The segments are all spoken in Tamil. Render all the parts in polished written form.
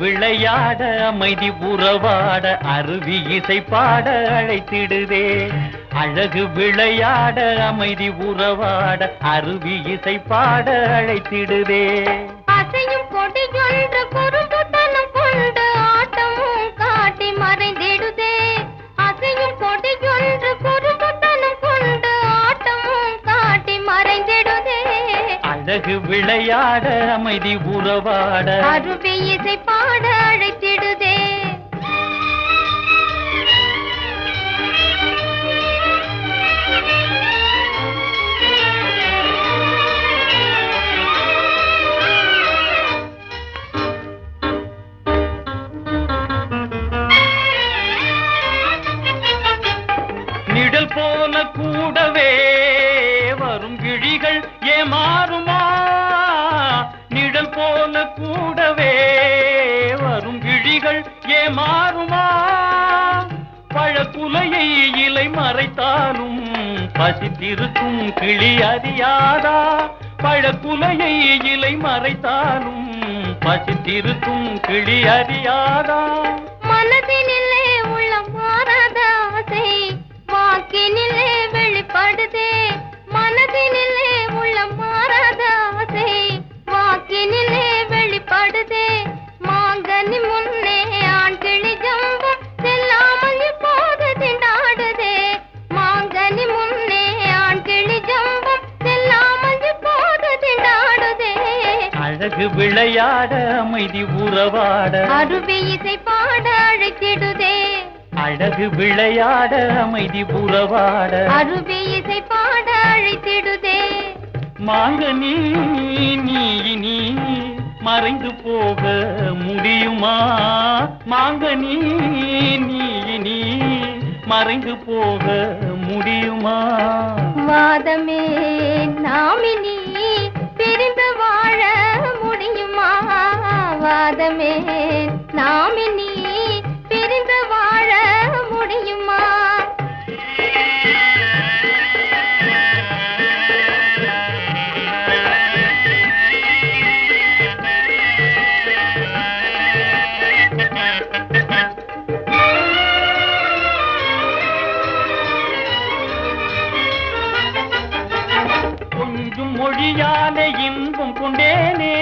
விளையாட அமைதி உறவாட அருவி இசை பாட அழைத்திடுதே. அழகு விளையாட அமைதி உறவாட அருவி இசை பாட அழைத்திடுதே. அசையும் கொடியொன்று குறும்புத்தனம் கொண்டு ஆட்டமும் காட்டி மறைந்திடுதே. அசையும் கொடியொன்று குறும்புத்தனம் கொண்டு ஆட்டமும் காட்டி மறைந்திடுதே. அழகு விளையாட அமைதி உறவாட அருவி இசை பாட அழைத்திடுதே. நிழல் போல கூடவே வரும் கிழிகள் ஏமாறுமா? நிழல் போல கூடவே வரும் கிழிகள் ஏமாறுமா? பழக்குலையை இலை மறைத்தாலும் பசித்திருக்கும் கிளி அறியாதா? பழக்குலையை இலை மறைத்தாலும் பசித்திருக்கும் கிளி அறியாதா? மனதினிலே உள்ள மாறாத ஆசை வாக்கினிலே வெளிப்படுதே. மனதினிலே உள்ள மாறாத ஆசை வாக்கினிலே வெளிப்படுதே. மாங்கனி முன்னே ஆண் கிளி ஜம்பம் செல்லாமல் இப்போது திண்டாடுதே. மாங்கனி முன்னே ஆண் கிளி ஜம்பம் செல்லாமல் இப்போது திண்டாடுதே. அழகு விளையாட அமைதி உறவாட அருவி இசை பாட அழைத்திடுதே. அழகு விளையாட அமைதி உறவாட அருவி இசை பாட அழைத்திடுதே. மாங்கனி நீ மறைந்து போக முடியுமா? மாங்கனி நீ மறைந்து போக முடியுமா? வாதமே நாமினி பிரிந்து வாழ முடியுமா? வாதமே நாமினி பிரிந்து வாழ முடியுமா? கொஞ்சம் மொழியாலே இன்பம் கொண்டேனே.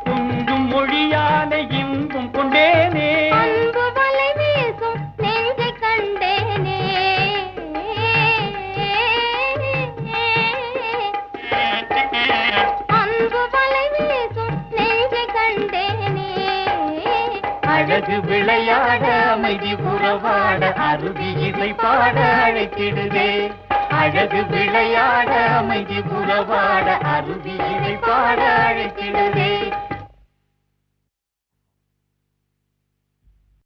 கொஞ்சம் மொழியாலே இன்பம் கொண்டேனே. அன்பு வலை வீசும் நெஞ்சை கண்டேனே. அன்பு வலை வீசும் நெஞ்சை கண்டேனே. அழகு விளையாட அமைதி உறவாட அருவி இசை பாட அழைத்திடுதே. அழகு விளையாட அமைதி உறவாட அருவி இசை பாட அழைத்திடுதே.